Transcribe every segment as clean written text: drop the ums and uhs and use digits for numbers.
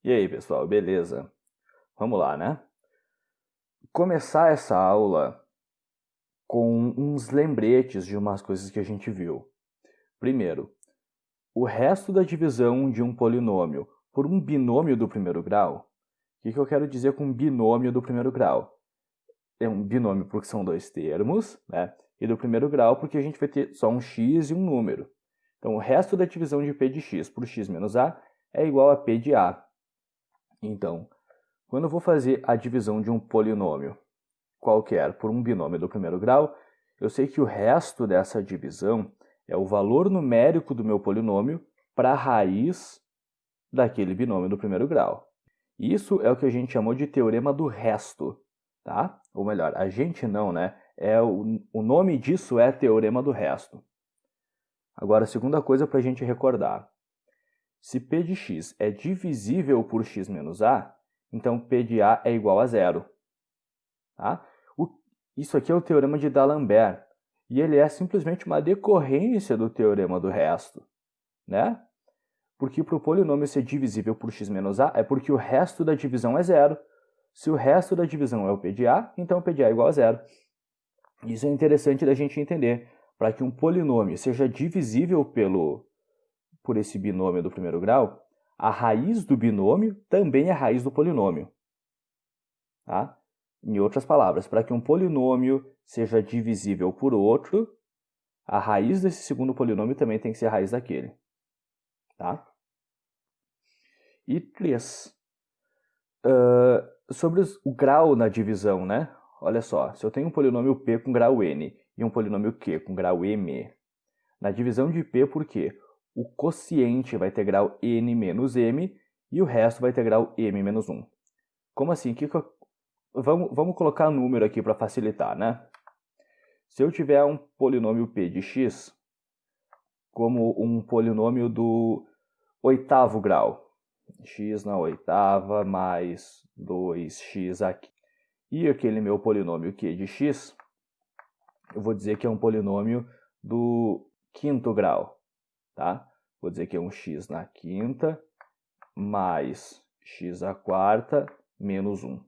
E aí, pessoal, beleza? Vamos lá, né? Começar essa aula com uns lembretes de umas coisas que a gente viu. Primeiro, o resto da divisão de um polinômio por um binômio do primeiro grau. O que eu quero dizer com binômio do primeiro grau? É um binômio porque são dois termos, né? E do primeiro grau porque a gente vai ter só um x e um número. Então, o resto da divisão de p de x por x menos a é igual a p de a. Então, quando eu vou fazer a divisão de um polinômio qualquer por um binômio do primeiro grau, eu sei que o resto dessa divisão é o valor numérico do meu polinômio para a raiz daquele binômio do primeiro grau. Isso é o que a gente chamou de teorema do resto, tá? Ou melhor, a gente não, né? O nome disso é teorema do resto. Agora, a segunda coisa para a gente recordar. Se p de x é divisível por x menos a, então p de a é igual a zero. Tá? Isso aqui é o teorema de D'Alembert, e ele é simplesmente uma decorrência do teorema do resto, né? Porque para o polinômio ser divisível por x menos a é porque o resto da divisão é zero. Se o resto da divisão é o p de a, então o p de a é igual a zero. Isso é interessante da gente entender. Para que um polinômio seja divisível por esse binômio do primeiro grau, a raiz do binômio também é a raiz do polinômio. Tá? Em outras palavras, para que um polinômio seja divisível por outro, a raiz desse segundo polinômio também tem que ser a raiz daquele. Tá? E 3. Sobre o grau na divisão, né? Olha só, se eu tenho um polinômio p com grau n e um polinômio q com grau m, na divisão de p por q, o quociente vai ter grau n menos m e o resto vai ter grau m menos 1. Como assim? Vamos colocar número aqui para facilitar, né? Se eu tiver um polinômio p de x como um polinômio do oitavo grau, x na oitava mais 2x aqui, e aquele meu polinômio q de x, eu vou dizer que é um polinômio do quinto grau, tá? Vou dizer que é um x na quinta mais x à quarta menos 1.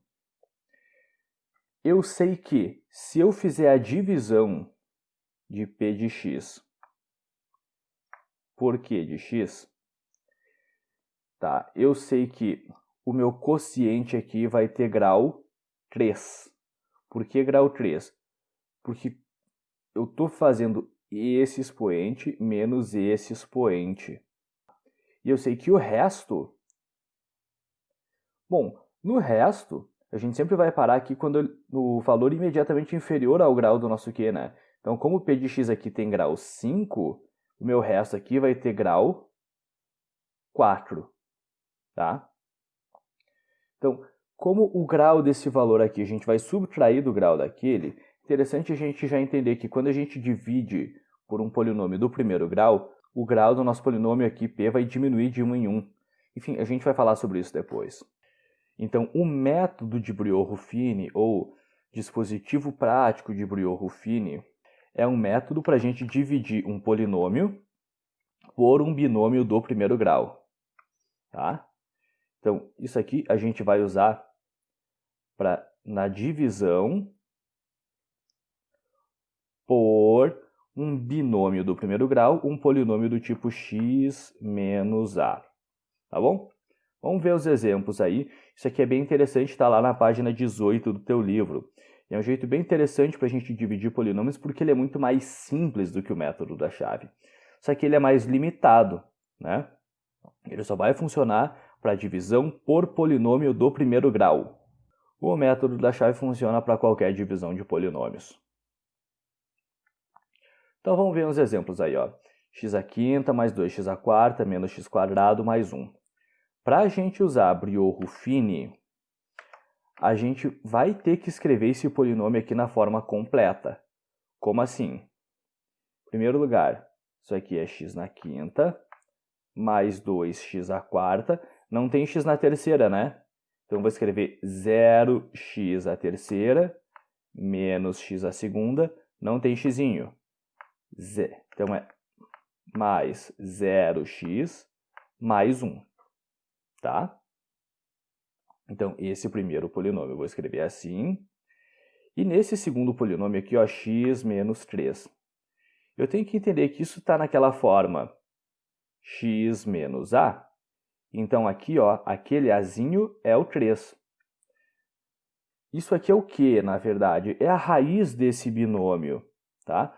Eu sei que, se eu fizer a divisão de p de x por q de x, tá? Eu sei que o meu quociente aqui vai ter grau 3. Por que grau 3? Porque eu estou fazendo esse expoente menos esse expoente. E eu sei que o resto... Bom, no resto, a gente sempre vai parar aqui quando o valor imediatamente inferior ao grau do nosso Q, né? Então, como o P de x aqui tem grau 5, o meu resto aqui vai ter grau 4, tá? Então, como o grau desse valor aqui a gente vai subtrair do grau daquele, interessante a gente já entender que quando a gente divide por um polinômio do primeiro grau, o grau do nosso polinômio aqui, P, vai diminuir de 1 em 1. Enfim, a gente vai falar sobre isso depois. Então, o método de Briot-Ruffini, ou dispositivo prático de Briot-Ruffini, é um método para a gente dividir um polinômio por um binômio do primeiro grau. Tá? Então, isso aqui a gente vai usar na divisão por um binômio do primeiro grau, um polinômio do tipo x menos a. Tá bom? Vamos ver os exemplos aí. Isso aqui é bem interessante, está lá na página 18 do teu livro. É um jeito bem interessante para a gente dividir polinômios porque ele é muito mais simples do que o método da chave. Só que ele é mais limitado, né? Ele só vai funcionar para divisão por polinômio do primeiro grau. O método da chave funciona para qualquer divisão de polinômios. Então vamos ver uns exemplos aí, ó. X à quinta mais 2x à quarta menos x quadrado mais 1. Para a gente usar Briot-Ruffini, a gente vai ter que escrever esse polinômio aqui na forma completa. Como assim? Em primeiro lugar, isso aqui é x na quinta mais 2x à quarta. Não tem x na terceira, né? Então, vou escrever 0x à terceira menos x à segunda. Não tem xzinho. Então, é mais 0x mais 1. Tá? Então, esse primeiro polinômio eu vou escrever assim. E nesse segundo polinômio aqui, ó, x menos 3. Eu tenho que entender que isso está naquela forma x menos a. Então, aqui, ó, aquele azinho é o 3. Isso aqui é o que, na verdade? É a raiz desse binômio, tá?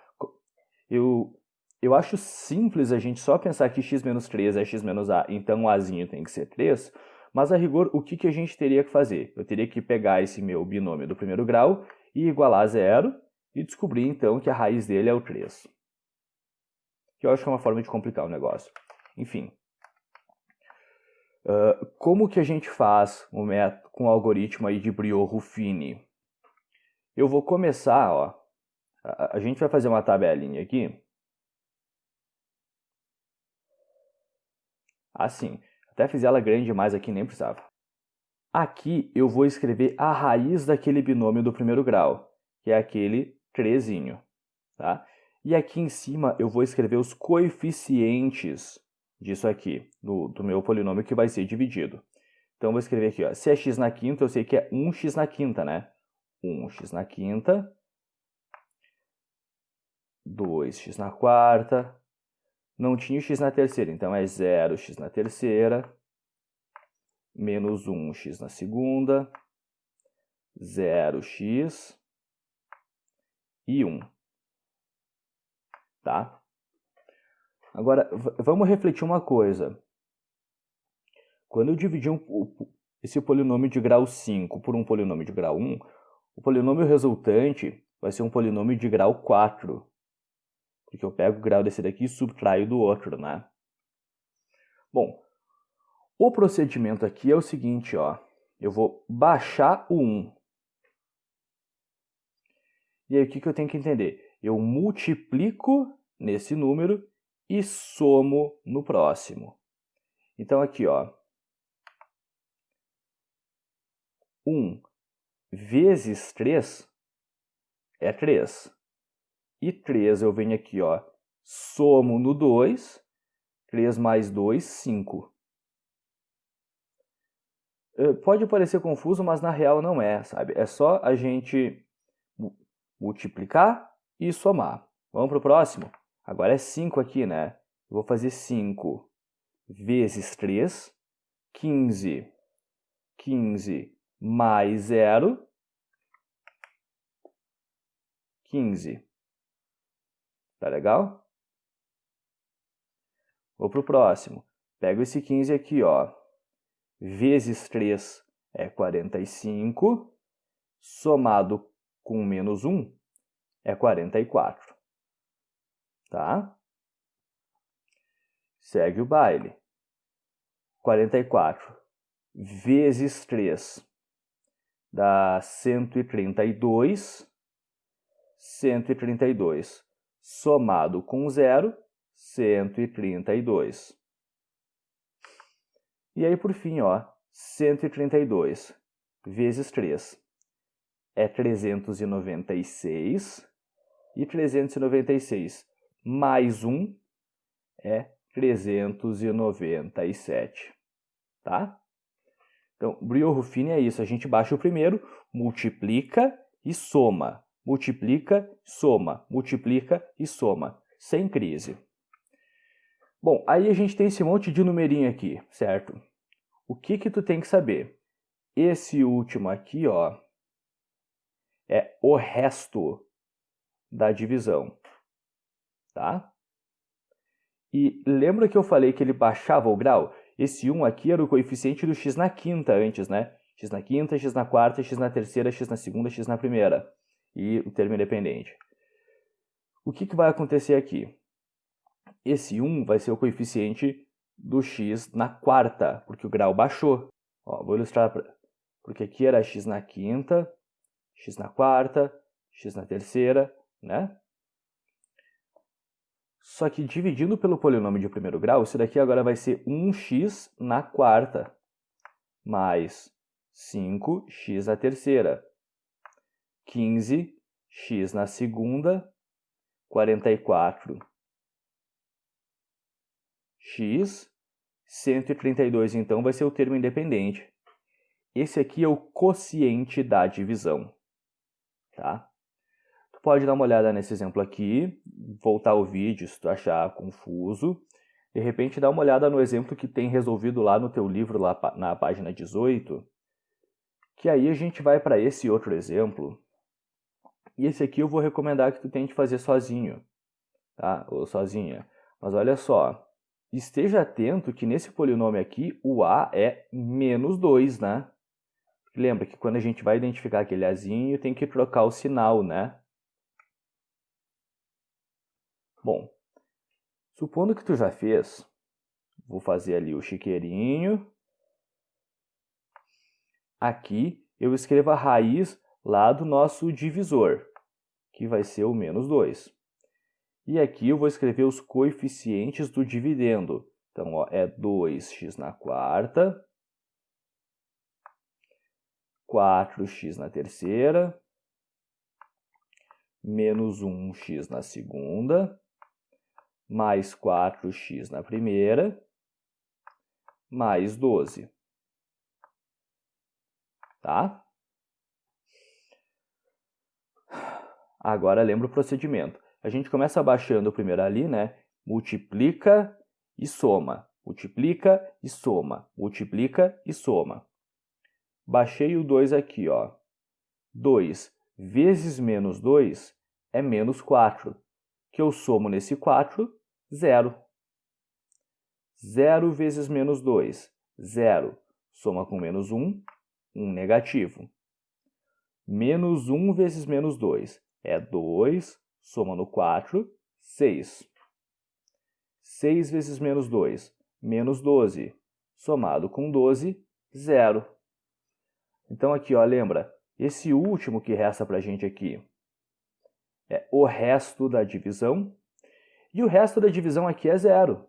Eu acho simples a gente só pensar que x menos 3 é x menos a, então o azinho tem que ser 3, mas a rigor, o que a gente teria que fazer? Eu teria que pegar esse meu binômio do primeiro grau e igualar a zero e descobrir, então, que a raiz dele é o 3. Que eu acho que é uma forma de complicar o negócio. Enfim. Como que a gente faz o método com o algoritmo aí de Briot-Ruffini? Eu vou começar, ó. A gente vai fazer uma tabelinha aqui. Assim. Até fiz ela grande demais aqui, nem precisava. Aqui eu vou escrever a raiz daquele binômio do primeiro grau, que é aquele 3zinho, tá? E aqui em cima eu vou escrever os coeficientes disso aqui, do meu polinômio que vai ser dividido. Então eu vou escrever aqui, ó, se é x na quinta, eu sei que é 1x na quinta, né? 1x na quinta, 2x na quarta, não tinha o x na terceira, então é 0x na terceira, menos 1x na segunda, 0x e 1. Tá? Agora, vamos refletir uma coisa. Quando eu dividir esse polinômio de grau 5 por um polinômio de grau 1, o polinômio resultante vai ser um polinômio de grau 4. Porque eu pego o grau desse daqui e subtraio do outro, né? Bom, o procedimento aqui é o seguinte, ó. Eu vou baixar o 1. E aí o que eu tenho que entender? Eu multiplico nesse número e somo no próximo. Então aqui, ó. 1 vezes 3 é 3. E 3 eu venho aqui, ó. Somo no 2. 3 mais 2, 5. Pode parecer confuso, mas na real não é, sabe? É só a gente multiplicar e somar. Vamos para o próximo? Agora é 5 aqui, né? Eu vou fazer 5 vezes 3, 15. 15 mais 0, 15. Tá legal? Vou para o próximo. Pego esse 15 aqui, ó. Vezes 3 é 45. Somado com menos 1 é 44. Tá? Segue o baile. 44 vezes 3 dá 132. 132 somado com 0, 132. E aí, por fim, ó, 132 vezes 3 é 396. E 396 mais 1 é 397. Tá? Então, Briot-Ruffini é isso. A gente baixa o primeiro, multiplica e soma. Multiplica, soma. Multiplica e soma. Sem crise. Bom, aí a gente tem esse monte de numerinho aqui, certo? O que tu tem que saber? Esse último aqui, ó, é o resto da divisão, tá? E lembra que eu falei que ele baixava o grau? Esse 1 aqui era o coeficiente do x na quinta antes, né? X na quinta, x na quarta, x na terceira, x na segunda, x na primeira. E o termo independente. O que vai acontecer aqui? Esse 1 vai ser o coeficiente do x na quarta, porque o grau baixou. Ó, vou ilustrar, porque aqui era x na quinta, x na quarta, x na terceira, né? Só que dividindo pelo polinômio de primeiro grau, isso daqui agora vai ser 1x na quarta, mais 5x na terceira, 15x na segunda, 44x, 132 então vai ser o termo independente. esse aqui é o quociente da divisão, tá? Tu pode dar uma olhada nesse exemplo aqui, voltar o vídeo se tu achar confuso. De repente, dá uma olhada no exemplo que tem resolvido lá no teu livro, lá na página 18, que aí a gente vai para esse outro exemplo. E esse aqui eu vou recomendar que tu tente fazer sozinho, tá? Ou sozinha. Mas olha só, esteja atento que nesse polinômio aqui, o a é menos 2, né? Lembra que quando a gente vai identificar aquele azinho, tem que trocar o sinal, né? Bom, supondo que tu já fez, vou fazer ali o chiqueirinho. Aqui eu escrevo a raiz lá do nosso divisor, que vai ser o menos 2. E aqui eu vou escrever os coeficientes do dividendo. Então, ó, é 2x na quarta, 4x na terceira, menos 1x na segunda, mais 4x na primeira, mais 12. Tá? Agora lembra o procedimento. A gente começa abaixando primeiro ali, né? Multiplica e soma. Multiplica e soma. Multiplica e soma. Baixei o 2 aqui, ó. 2 vezes menos 2 é menos 4. Que eu somo nesse 4, 0. 0 vezes menos 2, 0. Soma com menos 1, 1 negativo. Menos 1 vezes menos 2 é 2, soma no 4, 6. 6 vezes menos 2, menos 12. Somado com 12, 0. Então aqui, ó, lembra, esse último que resta para a gente aqui é o resto da divisão. E o resto da divisão aqui é 0,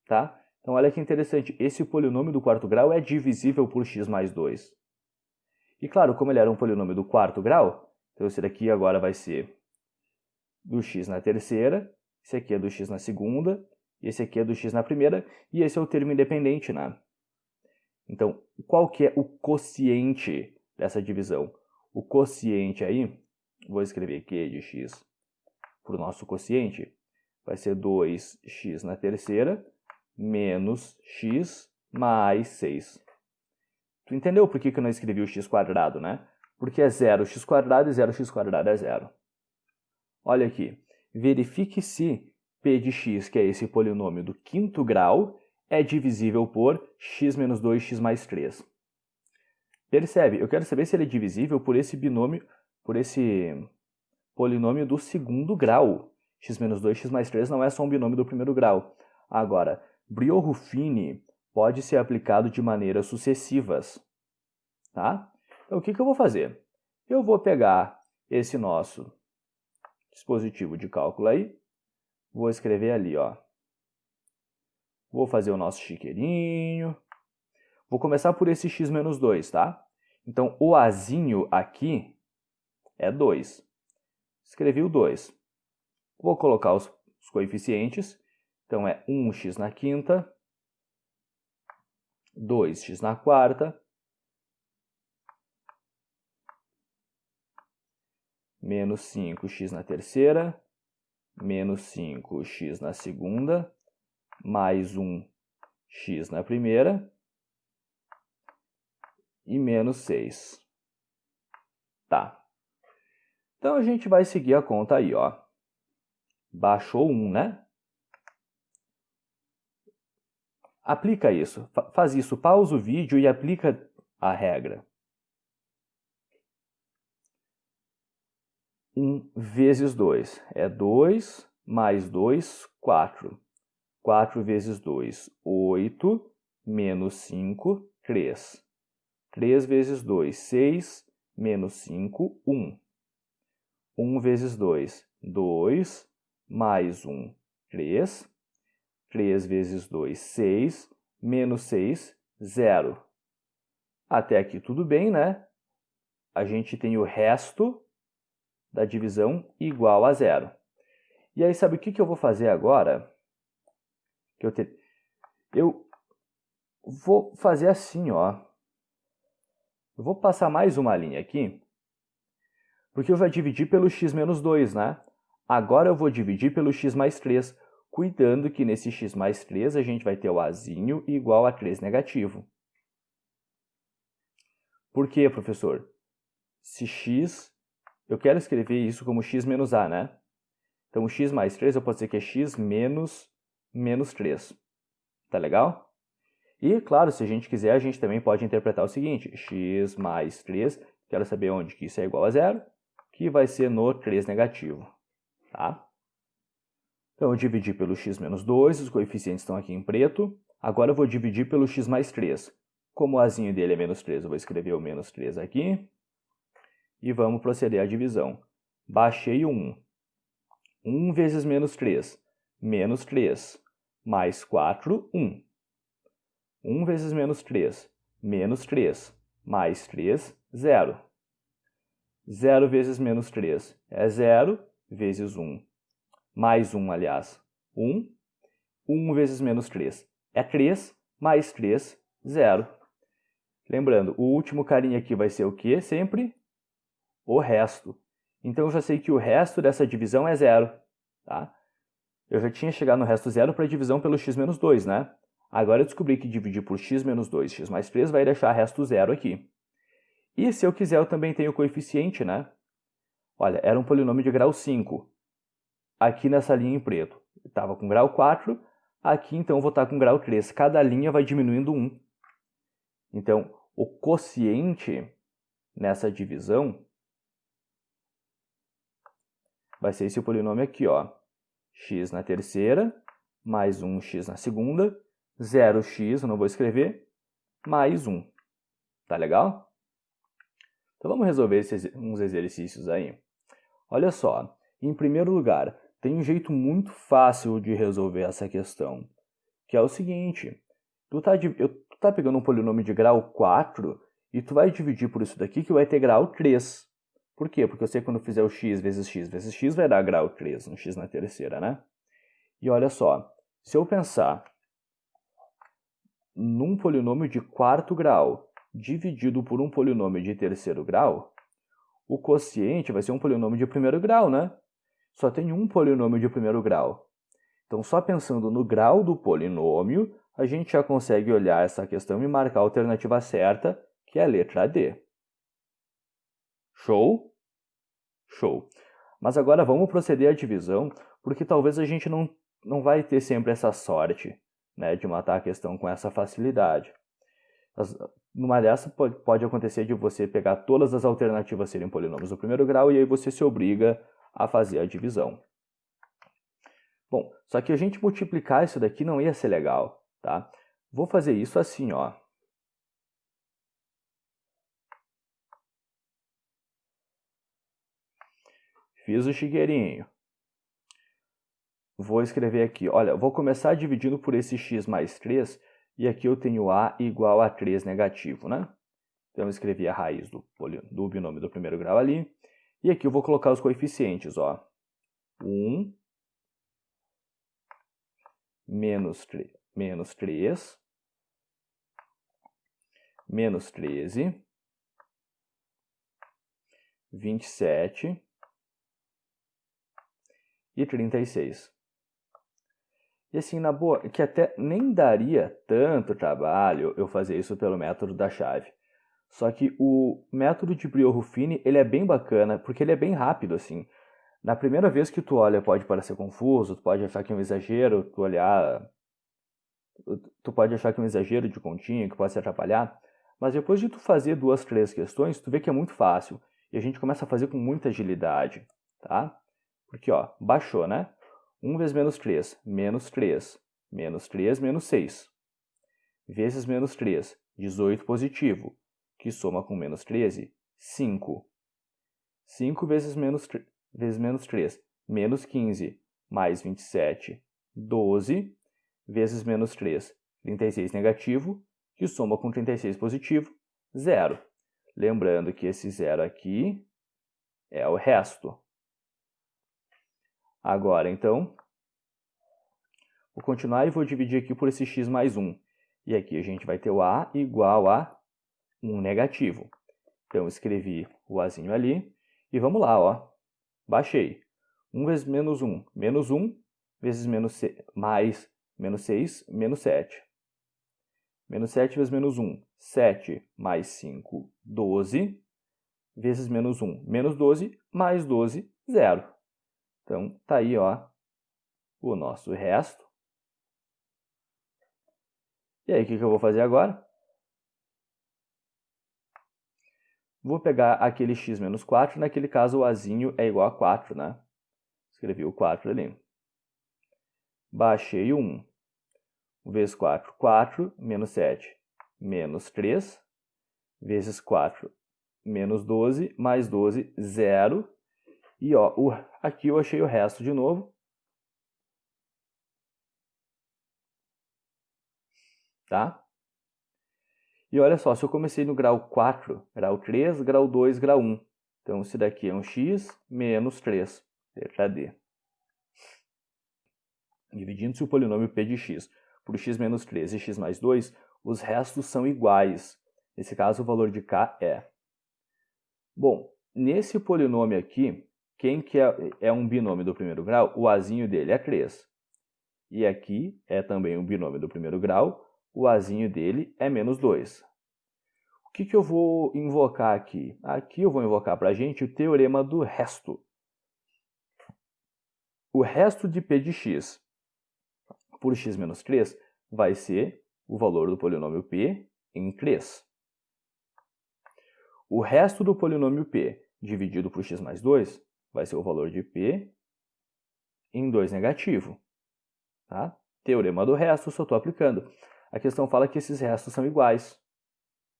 tá? Então olha que interessante, esse polinômio do quarto grau é divisível por x mais 2. E claro, como ele era um polinômio do quarto grau, então esse daqui agora vai ser do x na terceira, esse aqui é do x na segunda, esse aqui é do x na primeira, e esse é o termo independente, né? Então, qual que é o quociente dessa divisão? O quociente aí, vou escrever Q de x para o nosso quociente, vai ser 2x na terceira, menos x mais 6. Tu entendeu por que eu não escrevi o x quadrado, né? Porque é 0x quadrado e 0x quadrado é 0. Olha aqui, verifique se p de x, que é esse polinômio do quinto grau, é divisível por x menos 2, x mais 3. Percebe? Eu quero saber se ele é divisível por esse binômio, por esse polinômio do segundo grau. X menos 2, x mais 3 não é só um binômio do primeiro grau. Agora, Brio-Ruffini pode ser aplicado de maneiras sucessivas. Tá? Então, o que eu vou fazer? Eu vou pegar esse nosso dispositivo de cálculo aí, vou escrever ali, ó. Vou fazer o nosso chiqueirinho. Vou começar por esse x menos 2, tá? Então, o azinho aqui é 2. Escrevi o 2. Vou colocar os coeficientes. Então, é 1x na quinta, 2x na quarta, menos 5x na terceira, menos 5x na segunda, mais 1x na primeira e menos 6. Tá. Então, a gente vai seguir a conta aí, ó. Baixou 1, né? Aplica isso. Faz isso. Pausa o vídeo e aplica a regra. 1 vezes 2 é 2, mais 2, 4. 4 vezes 2, 8, menos 5, 3. 3 vezes 2, 6, menos 5, 1. 1 vezes 2, 2, mais 1, 3. 3 vezes 2, 6, menos 6, 0. Até aqui tudo bem, né? A gente tem o resto da divisão igual a 0. E aí, sabe o que eu vou fazer agora? Eu vou fazer assim, ó. Eu vou passar mais uma linha aqui, porque eu vou dividir pelo x menos 2, né? Agora eu vou dividir pelo x mais 3, cuidando que nesse x mais 3 a gente vai ter o azinho igual a 3 negativo. Por quê, professor? Se x, eu quero escrever isso como x menos a, né? Então, o x mais 3 eu posso dizer que é x menos 3. Tá legal? E, claro, se a gente quiser, a gente também pode interpretar o seguinte, x mais 3, quero saber onde que isso é igual a zero, que vai ser no 3 negativo. Tá? Então, eu dividi pelo x menos 2, os coeficientes estão aqui em preto. Agora eu vou dividir pelo x mais 3. Como o azinho dele é menos 3, eu vou escrever o menos 3 aqui. E vamos proceder à divisão. Baixei o 1. 1 vezes menos 3, menos 3, mais 4, 1. 1 vezes menos 3, menos 3, mais 3, 0. 0 vezes menos 3 é 0, vezes 1, mais 1, aliás, 1. 1 vezes menos 3 é 3, mais 3, 0. Lembrando, o último carinha aqui vai ser o quê? Sempre o resto. Então, eu já sei que o resto dessa divisão é 0. Tá? Eu já tinha chegado no resto 0 para a divisão pelo x menos 2, né? Agora eu descobri que dividir por x menos 2, x mais 3, vai deixar resto 0 aqui. E se eu quiser, eu também tenho o coeficiente, né? Olha, era um polinômio de grau 5. Aqui nessa linha em preto, estava com grau 4. Aqui, então, eu vou estar com grau 3. Cada linha vai diminuindo 1. Então, o quociente nessa divisão vai ser esse polinômio aqui, ó. X na terceira, mais 1x na segunda, 0x, eu não vou escrever, mais 1. Tá legal? Então vamos resolver uns exercícios aí. Olha só, em primeiro lugar, tem um jeito muito fácil de resolver essa questão, que é o seguinte, tu tá pegando um polinômio de grau 4 e tu vai dividir por isso daqui que vai ter grau 3. Por quê? Porque eu sei que quando eu fizer o x vezes x vai dar grau 3, no x na terceira, né? E olha só, se eu pensar num polinômio de quarto grau dividido por um polinômio de terceiro grau, o quociente vai ser um polinômio de primeiro grau, né? Só tem um polinômio de primeiro grau. Então, só pensando no grau do polinômio, a gente já consegue olhar essa questão e marcar a alternativa certa, que é a letra D. Show? Show. Mas agora vamos proceder à divisão, porque talvez a gente não vai ter sempre essa sorte, né, de matar a questão com essa facilidade. Numa dessa pode acontecer de você pegar todas as alternativas serem polinômios do primeiro grau e aí você se obriga a fazer a divisão. Bom, só que a gente multiplicar isso daqui não ia ser legal, tá? Vou fazer isso assim, ó. Fiz o chigueirinho. Vou escrever aqui, olha, vou começar dividindo por esse x mais 3, e aqui eu tenho a igual a 3 negativo, né? Então, eu escrevi a raiz do binômio do primeiro grau ali, e aqui eu vou colocar os coeficientes, ó. 1 menos 3, menos 13, 27 e 36. E assim, na boa, que até nem daria tanto trabalho eu fazer isso pelo método da chave. Só que o método de Brio-Ruffini, ele é bem bacana, porque ele é bem rápido, assim. Na primeira vez que tu olha, pode parecer confuso, tu pode achar que é um exagero, tu pode achar que é um exagero de continha, que pode se atrapalhar, mas depois de tu fazer 2, 3 questões, tu vê que é muito fácil, e a gente começa a fazer com muita agilidade, tá? Porque, ó, baixou, né? 1 vezes menos 3, menos 3, menos 3, menos 6, vezes menos 3, 18 positivo, que soma com menos 13, 5. 5 vezes menos 3, menos 15, mais 27, 12, vezes menos 3, 36 negativo, que soma com 36 positivo, 0. Lembrando que esse 0 aqui é o resto. Agora, então, vou continuar e vou dividir aqui por esse x mais 1. E aqui a gente vai ter o a igual a 1 negativo. Então, escrevi o azinho ali. E vamos lá, ó. Baixei. 1 vezes menos 1, menos 1, vezes mais menos 6, menos 7. Menos 7 vezes menos 1, 7 mais 5, 12, vezes menos 1, menos 12, mais 12, 0. Então, tá aí, ó, o nosso resto. E aí, o que eu vou fazer agora? Vou pegar aquele x menos 4, naquele caso o azinho é igual a 4, né? Escrevi o 4 ali. Baixei o 1. 1 vezes 4, 4, menos 7, menos 3, vezes 4, menos 12, mais 12, 0. E ó, aqui eu achei o resto de novo. Tá? E olha só, se eu comecei no grau 4, grau 3, grau 2, grau 1. Então, esse daqui é um x menos 3, letra D. Dividindo-se o polinômio p de x por x menos 3 e x mais 2, os restos são iguais. Nesse caso, o valor de k é. Bom, nesse polinômio aqui, quem que é um binômio do primeiro grau? O azinho dele é 3. E aqui é também um binômio do primeiro grau, o azinho dele é menos 2. O que eu vou invocar aqui? Aqui eu vou invocar para a gente o teorema do resto. O resto de p de x por x menos 3 vai ser o valor do polinômio p em 3. O resto do polinômio p dividido por x mais 2 vai ser o valor de p em 2 negativo. Tá? Teorema do resto, só estou aplicando. A questão fala que esses restos são iguais.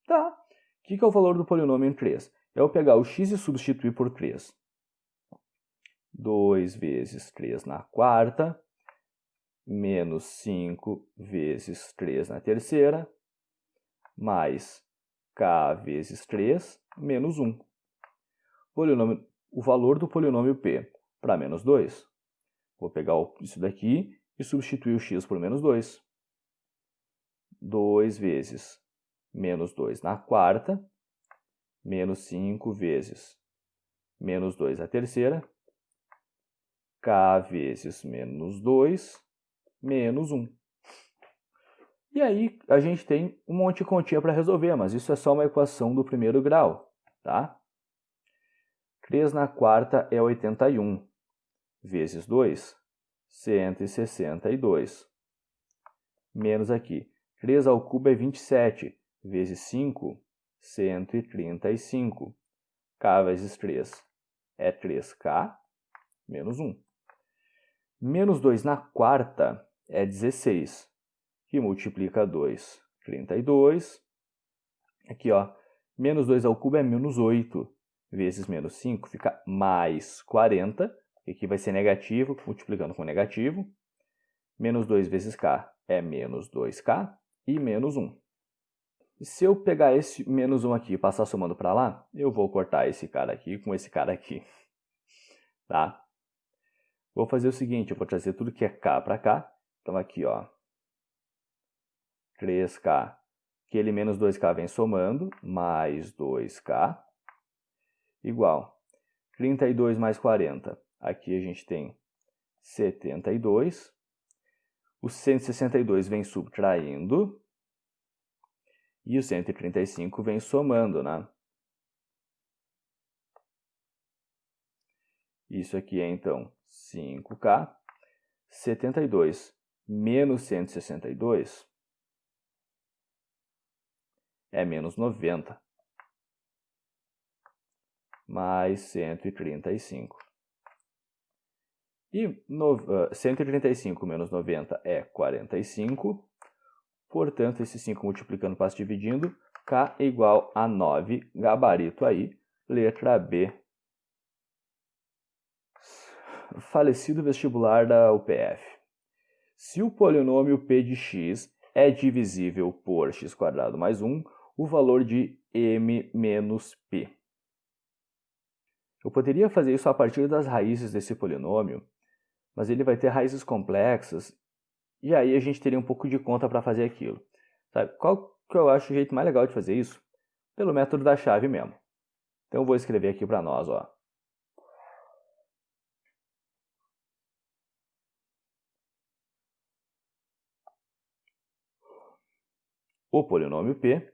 Tá. O que é o valor do polinômio em 3? É eu pegar o x e substituir por 3. 2 vezes 3 na quarta, menos 5 vezes 3 na terceira, mais k vezes 3, menos 1. O valor do polinômio p para menos 2. Vou pegar isso daqui e substituir o x por menos 2. 2 vezes menos 2 na quarta, menos 5 vezes menos 2 na terceira, k vezes menos 2, menos 1. E aí a gente tem um monte de continha para resolver, mas isso é só uma equação do primeiro grau, tá? 3 na quarta é 81, vezes 2, 162. Menos aqui, 3 ao cubo é 27, vezes 5, 135. K vezes 3 é 3K, menos 1. Menos 2 na quarta é 16, que multiplica 2, 32. Aqui, ó, menos 2 ao cubo é menos 8, vezes menos 5 fica mais 40, e aqui vai ser negativo, multiplicando com negativo. Menos 2 vezes K é menos 2K e menos 1. E se eu pegar esse menos 1 aqui e passar somando para lá, eu vou cortar esse cara aqui com esse cara aqui. Tá? Vou fazer o seguinte, eu vou trazer tudo que é K para cá. Então aqui, ó, 3K, aquele menos 2K vem somando, mais 2K, igual 32 mais 40. Aqui a gente tem 72. O 162 vem subtraindo. E o 135 vem somando, né? Isso aqui é, então, 5K. 72 menos 162 é menos 90. Mais 135. E 135 menos 90 é 45. Portanto, esse 5 multiplicando passa dividindo. K é igual a 9. Gabarito aí. Letra B. Falecido vestibular da UPF. Se o polinômio p de x é divisível por x² mais 1, o valor de m menos p. Eu poderia fazer isso a partir das raízes desse polinômio, mas ele vai ter raízes complexas, e aí a gente teria um pouco de conta para fazer aquilo. Sabe? Qual que eu acho o jeito mais legal de fazer isso? Pelo método da chave mesmo. Então, eu vou escrever aqui para nós, ó. O polinômio P,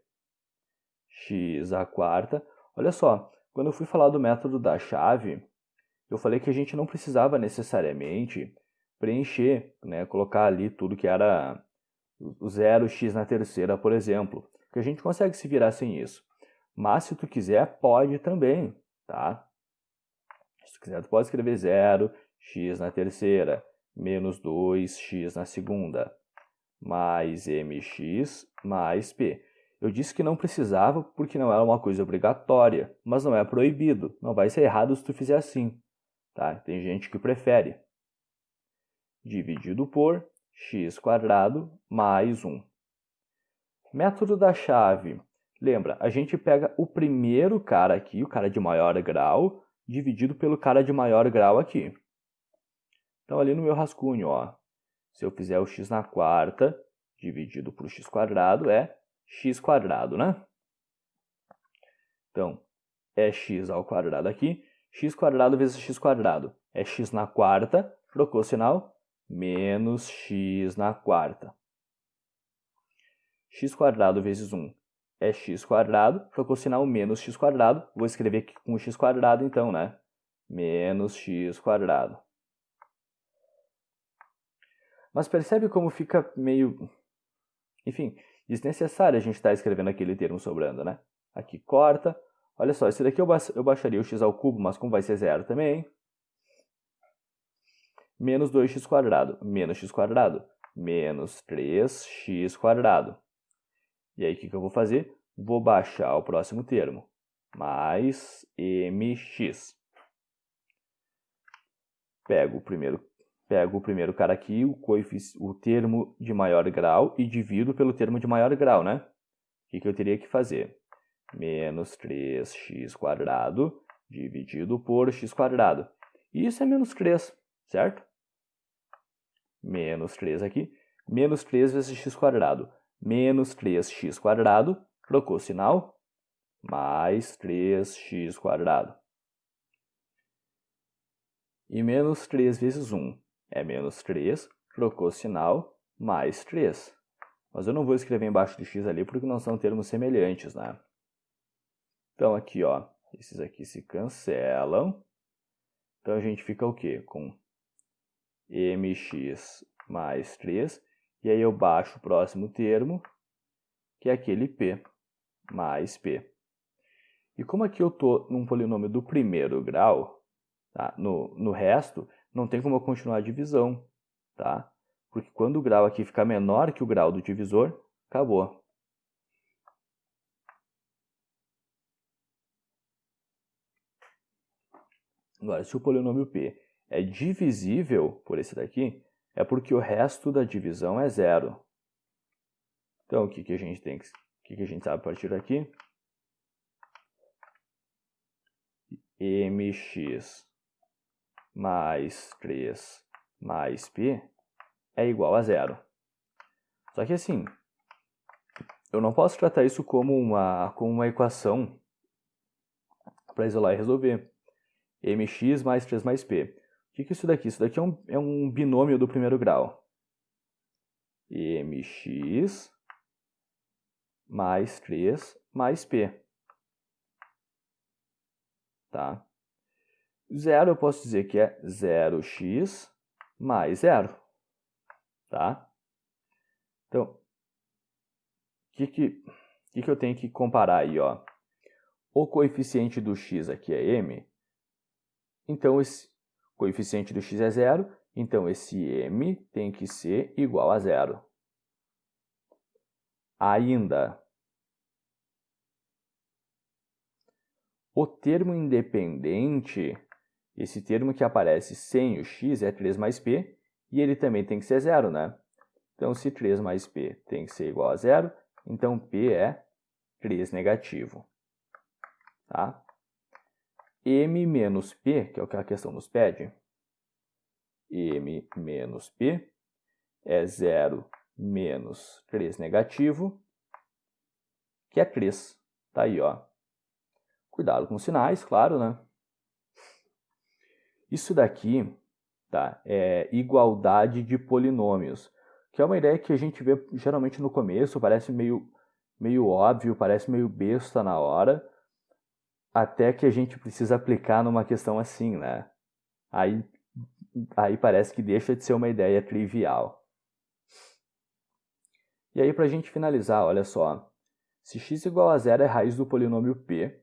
x à quarta. Olha só, quando eu fui falar do método da chave, eu falei que a gente não precisava necessariamente preencher, né, colocar ali tudo que era o 0x na terceira, por exemplo, porque a gente consegue se virar sem isso. Mas se tu quiser, pode também, tá? Se tu quiser, tu pode escrever 0x na terceira, menos 2x na segunda, mais mx mais p. Eu disse que não precisava porque não era uma coisa obrigatória, mas não é proibido. Não vai ser errado se tu fizer assim, tá? Tem gente que prefere. Dividido por x² mais 1. Método da chave. Lembra, a gente pega o primeiro cara aqui, o cara de maior grau, dividido pelo cara de maior grau aqui. Então, ali no meu rascunho, ó, se eu fizer o x na quarta dividido por x² é x², né? Então, é x ao quadrado aqui. x² vezes x² é x na quarta, trocou o sinal, menos x na quarta. x² vezes 1 é x², trocou o sinal, menos x². Vou escrever aqui com x² então, né? Menos x². Mas percebe como fica meio, enfim, desnecessário a gente estar escrevendo aquele termo sobrando, né? Aqui corta. Olha só, esse daqui eu baixaria o x ao cubo, mas como vai ser zero também. Menos 2x², menos x², menos 3x². E aí, o que eu vou fazer? Vou baixar o próximo termo, mais mx. Pego o primeiro cara aqui, o termo de maior grau, e divido pelo termo de maior grau, né? O que eu teria que fazer? Menos 3x² dividido por x². E isso é menos 3, certo? Menos 3 aqui. Menos 3 vezes x². Menos 3x², trocou o sinal, mais 3x². E menos 3 vezes 1 é menos 3, trocou o sinal, mais 3. Mas eu não vou escrever embaixo de x ali porque não são termos semelhantes, né? Então aqui, ó, esses aqui se cancelam. Então a gente fica o quê? Com mx mais 3. E aí eu baixo o próximo termo, que é aquele p, mais p. E como aqui eu estou num polinômio do primeiro grau, tá? No resto, não tem como eu continuar a divisão, tá? Porque quando o grau aqui ficar menor que o grau do divisor, acabou. Agora, se o polinômio p é divisível por esse daqui, é porque o resto da divisão é zero. Então, o que a gente tem? O que a gente sabe a partir daqui? mx mais 3 mais p é igual a zero. Só que assim, eu não posso tratar isso como uma equação para isolar e resolver. mx mais 3 mais p. O que é isso daqui? Isso daqui é um binômio do primeiro grau. mx mais 3 mais p. Tá? Zero eu posso dizer que é 0x mais 0. Tá? Então, o que eu tenho que comparar aí? Ó? O coeficiente do x aqui é m. Então, esse coeficiente do x é 0. Então, esse m tem que ser igual a 0. Ainda, o termo independente, esse termo que aparece sem o x é 3 mais p, e ele também tem que ser 0, né? Então, se 3 mais p tem que ser igual a 0, então p é 3 negativo. Tá? M menos p, que é o que a questão nos pede, m menos p é 0 menos 3 negativo, que é 3. Tá aí, ó. Cuidado com os sinais, claro, né? Isso daqui, tá, é igualdade de polinômios, que é uma ideia que a gente vê geralmente no começo, parece meio óbvio, parece meio besta na hora, até que a gente precisa aplicar numa questão assim, né? Aí parece que deixa de ser uma ideia trivial. E aí, para a gente finalizar, olha só. Se x igual a 0 é raiz do polinômio p,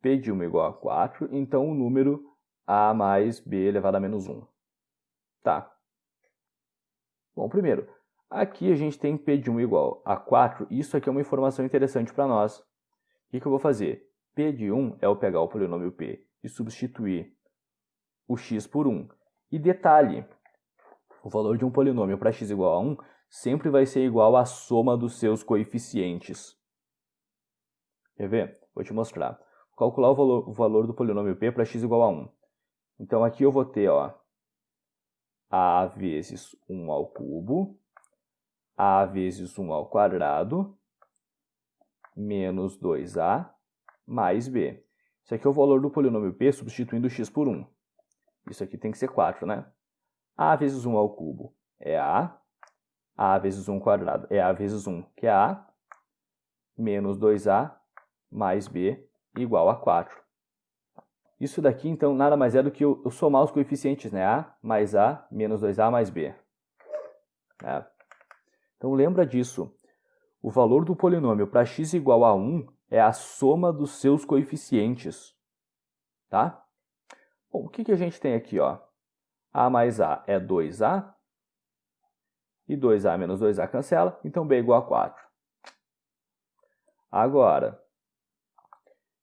p de 1 igual a 4, então o número a mais b elevado a menos 1. Tá. Bom, primeiro, aqui a gente tem p de 1 igual a 4. Isso aqui é uma informação interessante para nós. O que eu vou fazer? P de 1 é eu pegar o polinômio p e substituir o x por 1. E detalhe, o valor de um polinômio para x igual a 1 sempre vai ser igual à soma dos seus coeficientes. Quer ver? Vou te mostrar. Vou calcular o valor do polinômio p para x igual a 1. Então aqui eu vou ter, ó, a vezes 1 ao cubo, a vezes 1 ao quadrado, menos 2a, mais b. Isso aqui é o valor do polinômio p substituindo x por 1. Isso aqui tem que ser 4, né? A vezes 1 ao cubo é a vezes 1 ao quadrado é a vezes 1, que é a, menos 2a mais b igual a 4. Isso daqui, então, nada mais é do que eu somar os coeficientes, né? A mais a menos 2a mais b. Então, lembra disso. O valor do polinômio para x igual a 1 é a soma dos seus coeficientes. Tá? Bom, o que a gente tem aqui? Ó? A mais a é 2a. E 2a menos 2a cancela. Então, b igual a 4. Agora,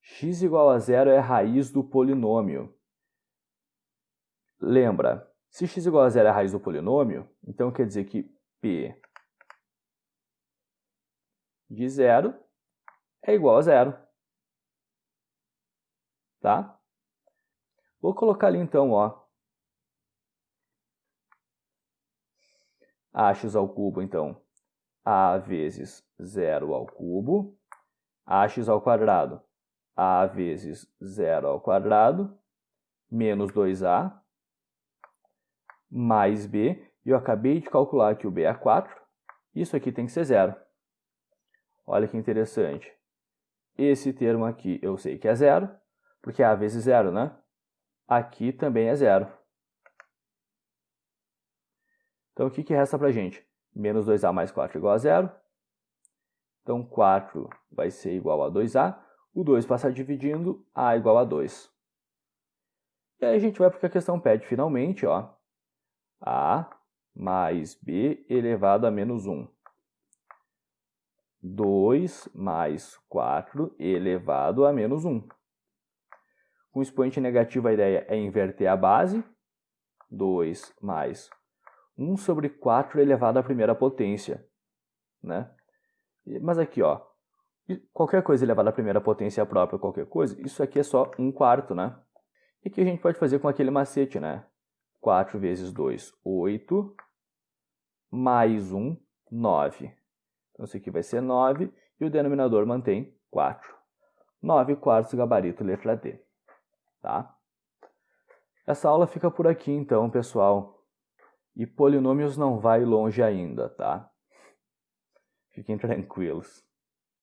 x igual a 0 é a raiz do polinômio. Lembra, se x igual a 0 é a raiz do polinômio, então quer dizer que p de 0 é igual a 0. Tá? Vou colocar ali então, ó, ax ao cubo, então, a vezes 0 ao cubo, ax ao quadrado, a vezes 0 ao quadrado, menos 2a, mais b, e eu acabei de calcular que o b é 4, isso aqui tem que ser 0. Olha que interessante. Esse termo aqui eu sei que é 0, porque é a vezes 0, né? Aqui também é 0. Então, o que resta para a gente? Menos 2a mais 4 igual a 0. Então, 4 vai ser igual a 2a. O 2 passar dividindo, a igual a 2. E aí a gente vai para o que a questão pede finalmente, ó. A mais b elevado a menos 1. 2 mais 4 elevado a menos 1. Com expoente negativo, a ideia é inverter a base. 2 mais 1 sobre 4 elevado à primeira potência. Né? Mas aqui, ó, qualquer coisa elevada à primeira potência própria, qualquer coisa, isso aqui é só 1/4, né? E que a gente pode fazer com aquele macete, né? 4 vezes 2, 8, mais 1, 9. Então, isso aqui vai ser 9 e o denominador mantém 4. 9/4 gabarito letra D. Tá? Essa aula fica por aqui, então, pessoal. E polinômios não vai longe ainda, tá? Fiquem tranquilos.